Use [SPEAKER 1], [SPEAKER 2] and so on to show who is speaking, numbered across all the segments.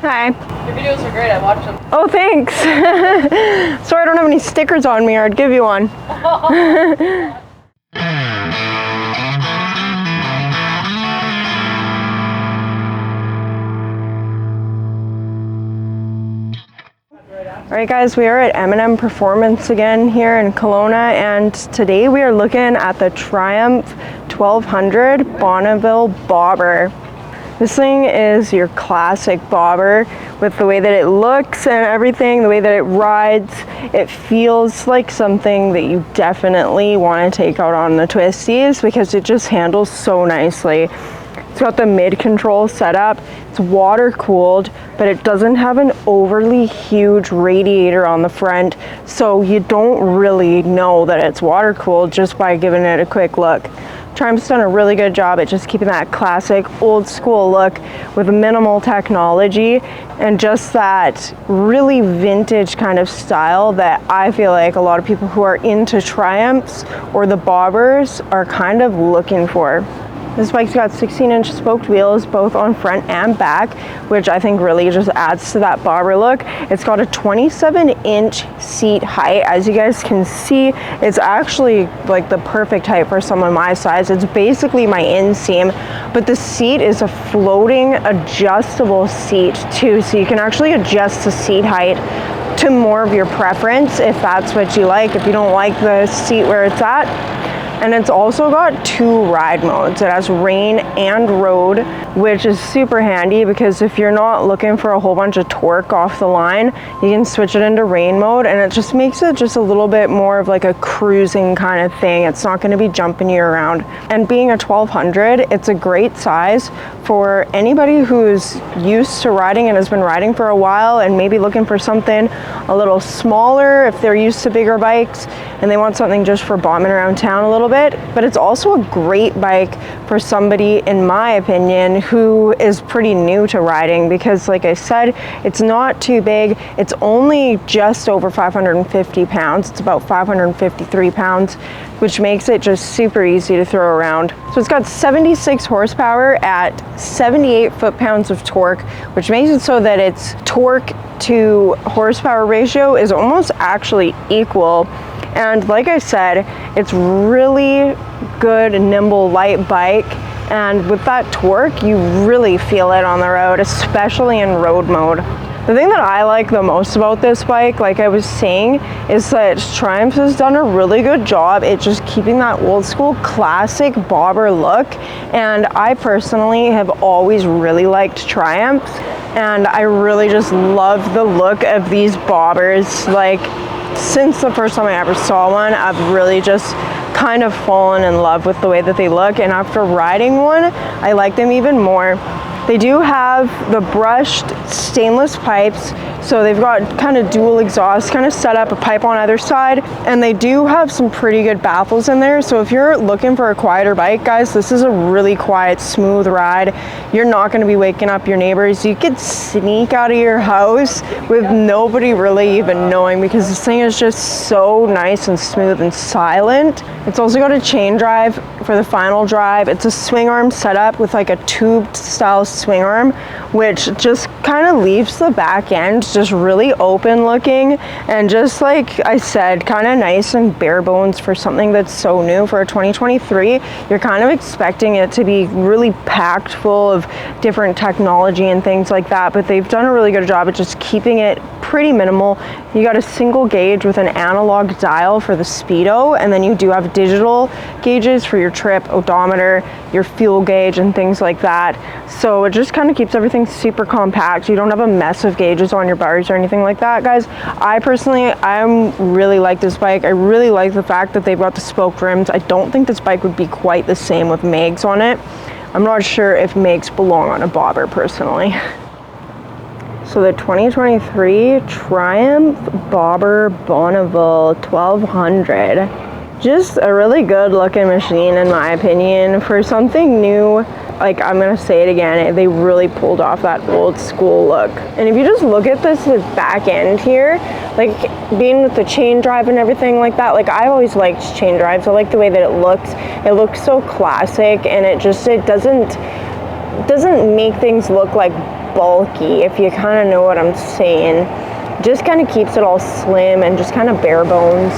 [SPEAKER 1] Hi.
[SPEAKER 2] Your videos are great, I watch them.
[SPEAKER 1] Oh, thanks. Sorry I don't have any stickers on me, or I'd give you one. Alright guys, we are at M&M Performance again here in Kelowna, and today we are looking at the Triumph 1200 Bonneville bobber. This thing is your classic bobber with the way that it looks and everything, the way that it rides. It feels like something that you definitely want to take out on the twisties because it just handles so nicely. It's got the mid-control setup. It's water cooled, but it doesn't have an overly huge radiator on the front, so you don't really know that it's water cooled just by giving it a quick look. Triumph's done a really good job at just keeping that classic old school look with minimal technology and just that really vintage kind of style that I feel like a lot of people who are into Triumphs or the bobbers are kind of looking for. This bike's got 16-inch spoked wheels, both on front and back, which I think really just adds to that bobber look. It's got a 27-inch seat height. As you guys can see, it's actually like the perfect height for someone my size. It's basically my inseam, but the seat is a floating adjustable seat too, so you can actually adjust the seat height to more of your preference if that's what you like, if you don't like the seat where it's at. And it's also got 2 ride modes. It has rain and road, which is super handy because if you're not looking for a whole bunch of torque off the line, you can switch it into rain mode, and it just makes it just a little bit more of like a cruising kind of thing. It's not going to be jumping you around. And being a 1200, it's a great size for anybody who's used to riding and has been riding for a while and maybe looking for something a little smaller if they're used to bigger bikes and they want something just for bombing around town a little bit. But it's also a great bike for somebody, in my opinion, who is pretty new to riding because, like I said, it's not too big. It's only just over 550 pounds. It's about 553 pounds, which makes it just super easy to throw around. So it's got 76 horsepower at 78 foot-pounds of torque, which makes it so that its torque to horsepower ratio is almost actually equal. And like I said, it's really good, nimble, light bike. And with that torque, you really feel it on the road, especially in road mode. The thing that I like the most about this bike, like I was saying, is that Triumph has done a really good job at just keeping that old school classic bobber look. And I personally have always really liked Triumphs. And I really just love the look of these bobbers. Like, since the first time I ever saw one, I've really just kind of fallen in love with the way that they look, and after riding one, I like them even more. They do have the brushed stainless pipes, so they've got kind of dual exhaust kind of set up, a pipe on either side, and they do have some pretty good baffles in there. So if you're looking for a quieter bike, guys, this is a really quiet, smooth ride. You're not going to be waking up your neighbors. You could sneak out of your house with nobody really even knowing because this thing is just so nice and smooth and silent. It's also got a chain drive for the final drive. It's a swing arm setup with like a tubed style swing arm, which just kind of leaves the back end just really open looking and just, like I said, kind of nice and bare bones for something that's so new for a 2023. You're kind of expecting it to be really packed full of different technology and things like that, but they've done a really good job at just keeping it pretty minimal. You got a single gauge with an analog dial for the speedo, and then you do have digital gauges for your trip, odometer, your fuel gauge, and things like that. So it just kind of keeps everything super compact. You don't have a mess of gauges on your bars or anything like that, guys. I really like this bike. I really like the fact that they've got the spoked rims. I don't think this bike would be quite the same with mags on it. I'm not sure if mags belong on a bobber personally. So the 2023 Triumph Bobber Bonneville 1200. Just a really good looking machine in my opinion. For something new, like I'm gonna say it again, they really pulled off that old school look. And if you just look at this back end here, like being with the chain drive and everything like that, like I've always liked chain drives. I like the way that it looks. It looks so classic, and it doesn't make things look like bulky, if you kind of know what I'm saying. Just kind of keeps it all slim and just kind of bare bones.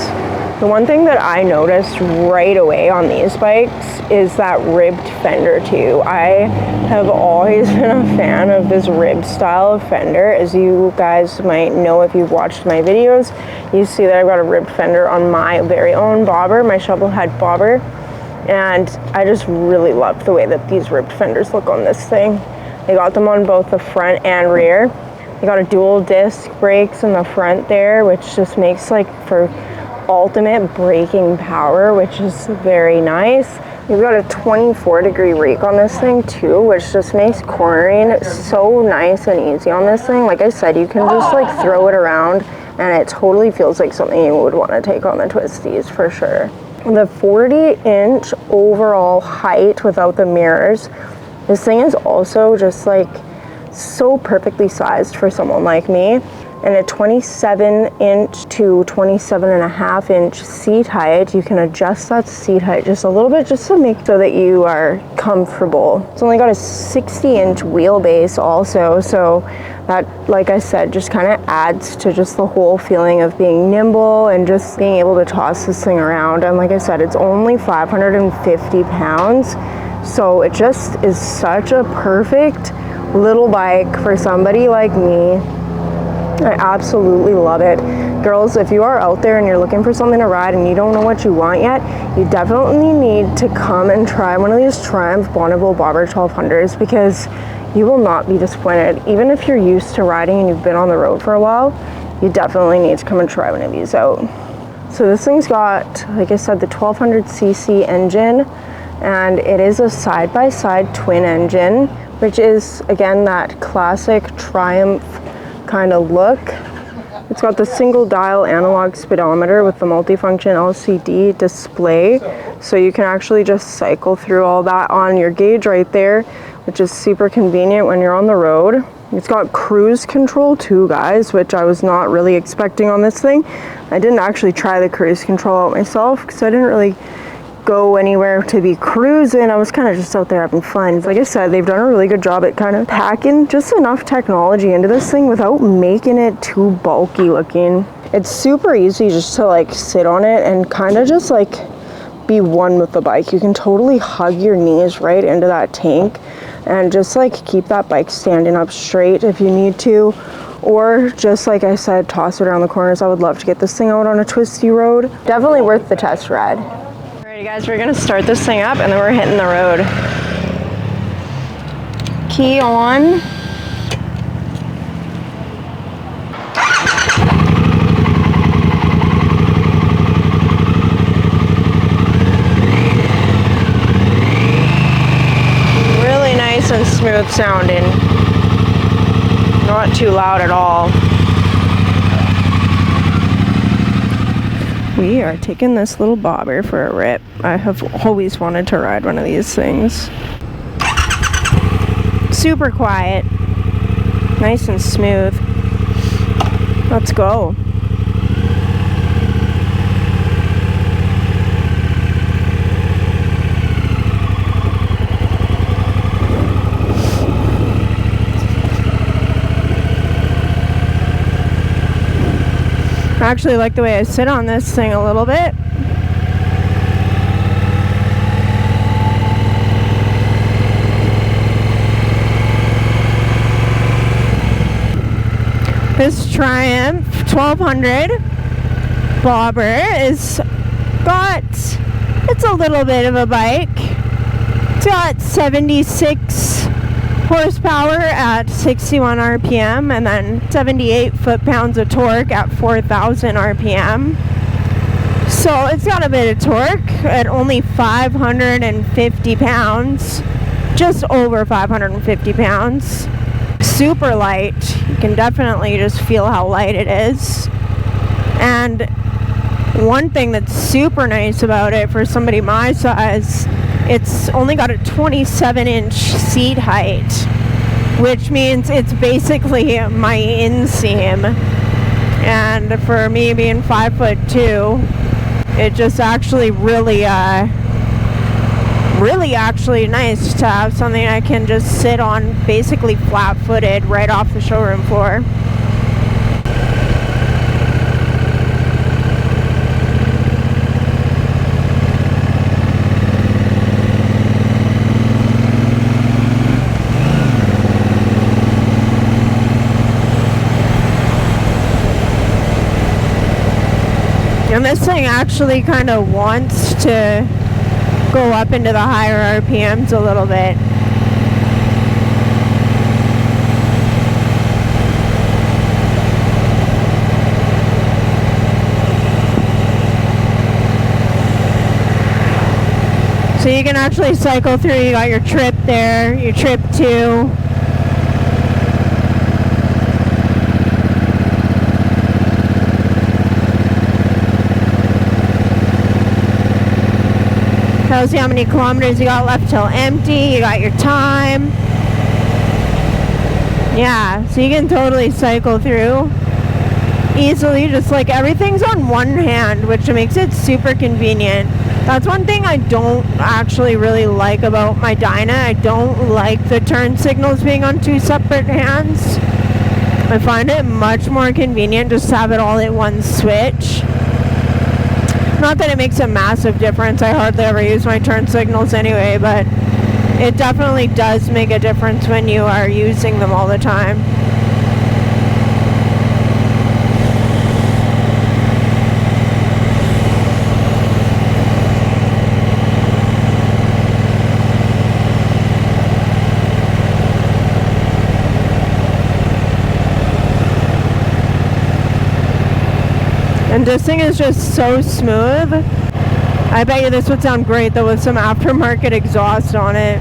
[SPEAKER 1] The one thing that I noticed right away on these bikes is that ribbed fender too. I have always been a fan of this ribbed style of fender. As you guys might know if you've watched my videos, you see that I've got a ribbed fender on my very own bobber, my shovel head bobber. And I just really love the way that these ribbed fenders look on this thing. They got them on both the front and rear. They got a dual disc brakes in the front there, which just makes like for ultimate braking power, which is very nice. You've got a 24-degree rake on this thing too, which just makes cornering so nice and easy on this thing. Like I said, you can just like throw it around and it totally feels like something you would want to take on the twisties for sure. The 40-inch overall height without the mirrors, this thing is also just like so perfectly sized for someone like me. And a 27-inch to 27.5-inch seat height. You can adjust that seat height just a little bit just to make so that you are comfortable. It's only got a 60-inch wheelbase also, so that, like I said, just kind of adds to just the whole feeling of being nimble and just being able to toss this thing around. And like I said, it's only 550 pounds, so it just is such a perfect little bike for somebody like me. I absolutely love it. Girls, if you are out there and you're looking for something to ride and you don't know what you want yet, you definitely need to come and try one of these Triumph Bonneville Bobber 1200s, because you will not be disappointed. Even if you're used to riding and you've been on the road for a while, you definitely need to come and try one of these out. So this thing's got, like I said, the 1200cc engine, and it is a side-by-side twin engine, which is, again, that classic Triumph kind of look. It's got the single dial analog speedometer with the multifunction LCD display, so you can actually just cycle through all that on your gauge right there, which is super convenient when you're on the road. It's got cruise control too, guys, which I was not really expecting on this thing. I didn't actually try the cruise control out myself because I didn't really go anywhere to be cruising. I was kind of just out there having fun. Like I said, they've done a really good job at kind of packing just enough technology into this thing without making it too bulky looking. It's super easy just to like sit on it and kind of just like be one with the bike. You can totally hug your knees right into that tank and just like keep that bike standing up straight if you need to, or just like I said, toss it around the corners. I would love to get this thing out on a twisty road. Definitely worth the test ride. Alrighty guys, we're gonna start this thing up and then we're hitting the road. Key on. Really nice and smooth sounding. Not too loud at all. We are taking this little bobber for a rip. I have always wanted to ride one of these things. Super quiet. Nice and smooth. Let's go. I actually like the way I sit on this thing a little bit. This Triumph 1200 bobber it's a little bit of a bike. It's got 76 horsepower at 61 RPM and then 78 foot-pounds of torque at 4,000 RPM. So it's got a bit of torque at only 550 pounds, just over 550 pounds. Super light. You can definitely just feel how light it is. And one thing that's super nice about it for somebody my size, it's only got a 27-inch seat height, which means it's basically my inseam. And for me being 5'2", it just actually really really actually nice to have something I can just sit on basically flat-footed right off the showroom floor. And this thing actually kind of wants to go up into the higher RPMs a little bit. So you can actually cycle through. You got your trip there, your trip 2. Tells you how many kilometers you got left till empty. You got your time. Yeah, so you can totally cycle through easily. Just like everything's on one hand, which makes it super convenient. That's one thing I don't actually really like about my Dyna. I don't like the turn signals being on 2 separate hands. I find it much more convenient just to have it all at one switch. Not that it makes a massive difference. I hardly ever use my turn signals anyway, but it definitely does make a difference when you are using them all the time. And this thing is just so smooth. I bet you this would sound great though with some aftermarket exhaust on it.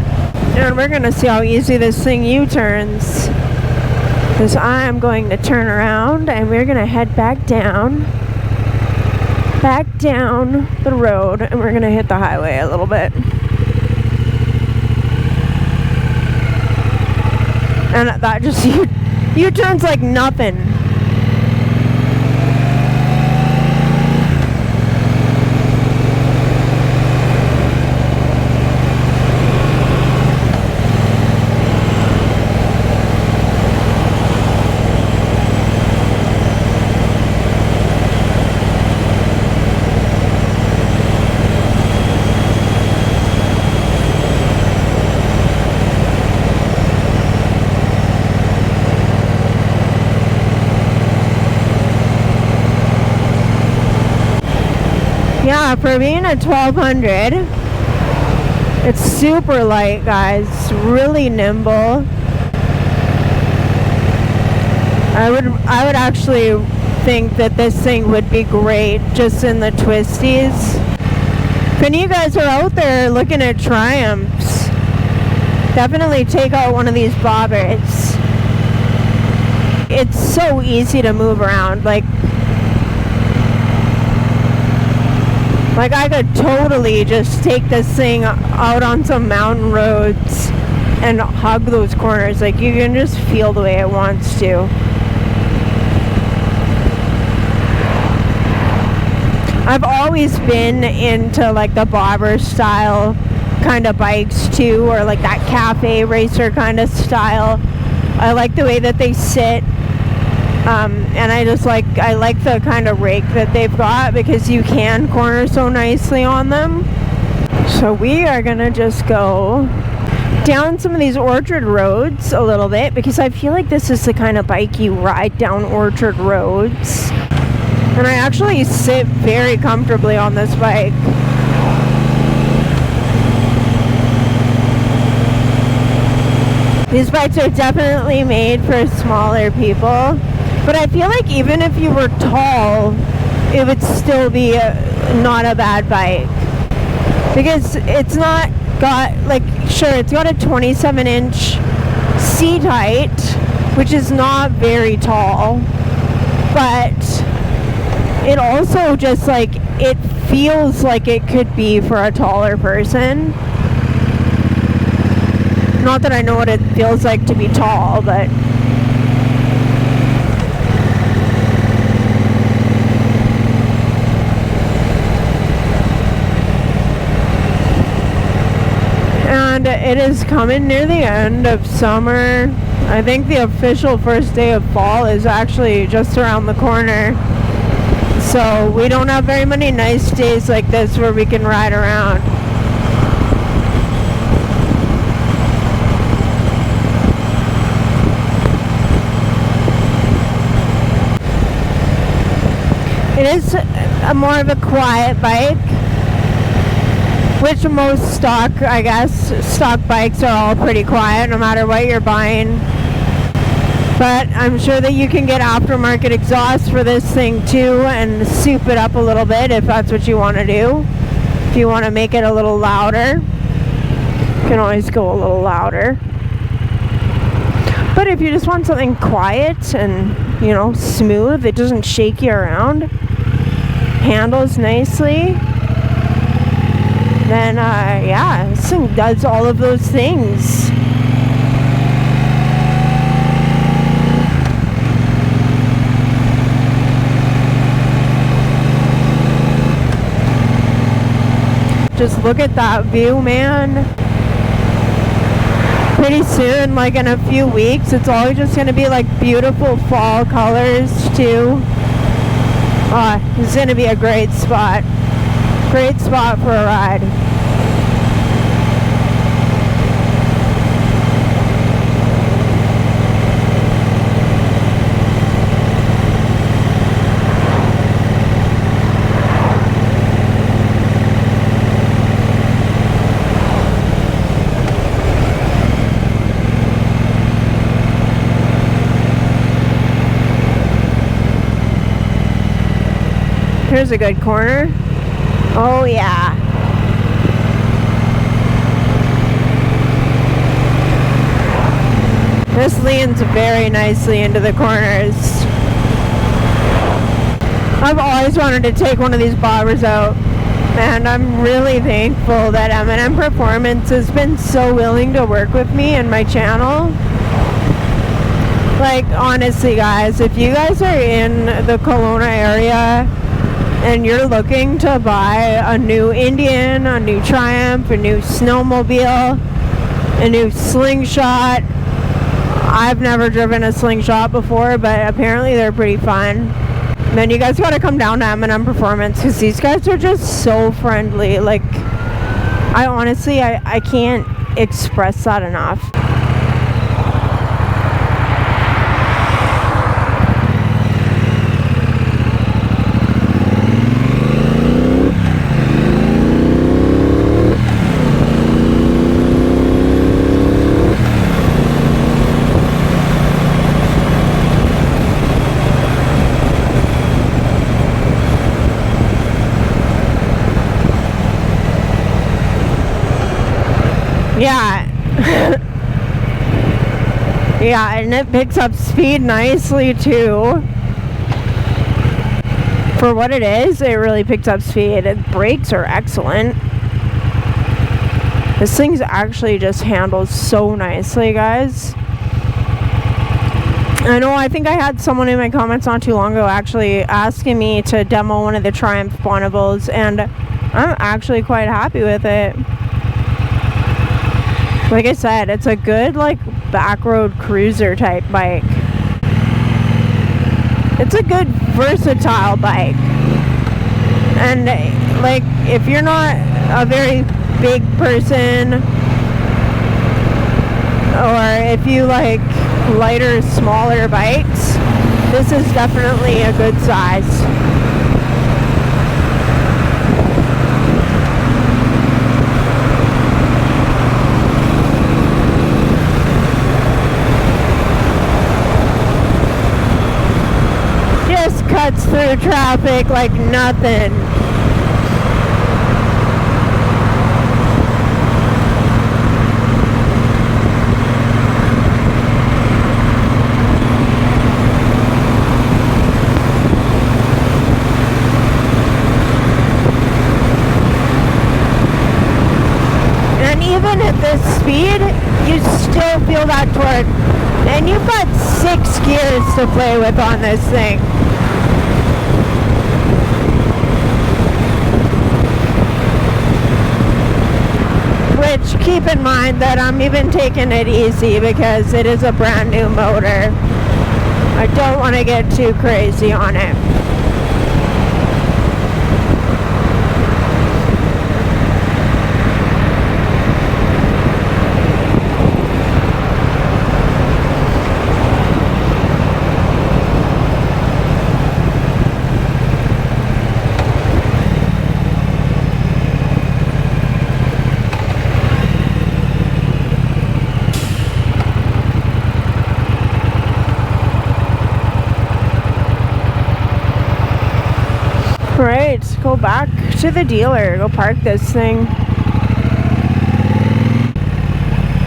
[SPEAKER 1] And we're gonna see how easy this thing U-turns. Because I'm going to turn around and we're gonna head back down the road, and we're gonna hit the highway a little bit. And that just U-turns like nothing. Yeah, for being a 1200, it's super light, guys. Really nimble. I would actually think that this thing would be great just in the twisties. If any of you guys are out there looking at Triumphs, definitely take out one of these bobbers. It's so easy to move around. Like I could totally just take this thing out on some mountain roads and hug those corners. Like, you can just feel the way it wants to. I've always been into like the bobber style kind of bikes too, or like that cafe racer kind of style. I like the way that they sit. And I like the kind of rake that they've got, because you can corner so nicely on them. So we are gonna just go down some of these orchard roads a little bit, because I feel like this is the kind of bike you ride down orchard roads. And I actually sit very comfortably on this bike. These bikes are definitely made for smaller people. But I feel like even if you were tall, it would still be not a bad bike. Because it's not got, like, sure, it's got a 27-inch seat height, which is not very tall. But it also just, like, it feels like it could be for a taller person. Not that I know what it feels like to be tall, but... it is coming near the end of summer. I think the official first day of fall is actually just around the corner. So we don't have very many nice days like this where we can ride around. It is more of a quiet bike, which most stock bikes are all pretty quiet no matter what you're buying. But I'm sure that you can get aftermarket exhaust for this thing too and soup it up a little bit if that's what you want to do. If you want to make it a little louder, you can always go a little louder. But if you just want something quiet and, you know, smooth, it doesn't shake you around, handles nicely, then yeah, this thing does all of those things. Just look at that view, man. Pretty soon, like in a few weeks, it's all just gonna be like beautiful fall colors too. It's gonna be a great spot. Great spot for a ride. Here's a good corner. Oh yeah. This leans very nicely into the corners. I've always wanted to take one of these bobbers out, and I'm really thankful that M&M Performance has been so willing to work with me and my channel. Like, honestly guys, if you guys are in the Kelowna area and you're looking to buy a new Indian, a new Triumph, a new snowmobile, a new slingshot. I've never driven a slingshot before, but apparently they're pretty fun. Then you guys gotta come down to M&M Performance because these guys are just so friendly. Like, I honestly can't express that enough. Yeah. Yeah, and it picks up speed nicely too. For what it is, it really picks up speed. The brakes are excellent. This thing's actually just handles so nicely, guys. I think I had someone in my comments not too long ago actually asking me to demo one of the Triumph Bonnevilles, and I'm actually quite happy with it. Like I said, it's a good, like, backroad cruiser type bike. It's a good versatile bike. And, like, if you're not a very big person, or if you like lighter, smaller bikes, this is definitely a good size. Cuts through traffic like nothing. And even at this speed, you still feel that torque. And you've got 6 gears to play with on this thing. Which keep in mind that I'm even taking it easy because it is a brand new motor. I don't want to get too crazy on it. Right, go back to the dealer, go park this thing.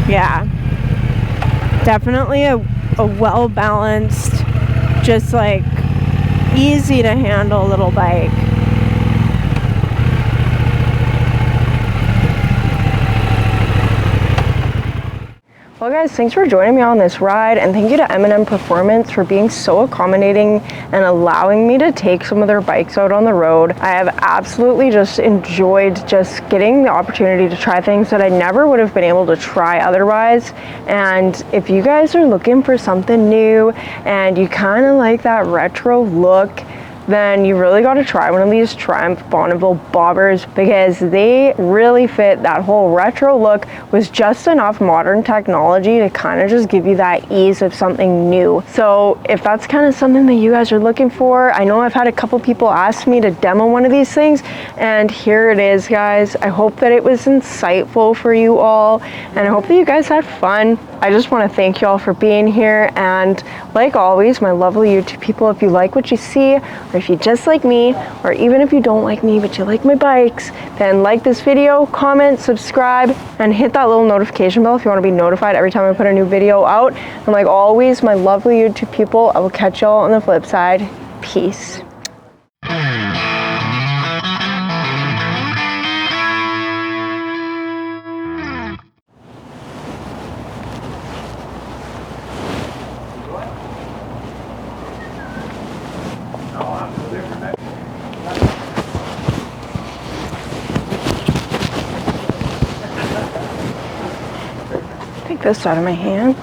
[SPEAKER 1] Yeah, definitely a well balanced, just like easy to handle little bike. Well guys, thanks for joining me on this ride, and thank you to M&M Performance for being so accommodating and allowing me to take some of their bikes out on the road. I have absolutely just enjoyed just getting the opportunity to try things that I never would have been able to try otherwise. And if you guys are looking for something new and you kind of like that retro look, then you really got to try one of these Triumph Bonneville bobbers, because they really fit that whole retro look with just enough modern technology to kind of just give you that ease of something new. So if that's kind of something that you guys are looking for, I know I've had a couple people ask me to demo one of these things, and here it is, guys. I hope that it was insightful for you all, and I hope that you guys had fun. I just want to thank you all for being here, and like always, my lovely YouTube people, if you like what you see, or if you just like me, or even if you don't like me but you like my bikes, then like this video, comment, subscribe, and hit that little notification bell if you want to be notified every time I put a new video out. And like always, my lovely YouTube people, I will catch y'all on the flip side. Peace. Take this out of my hands.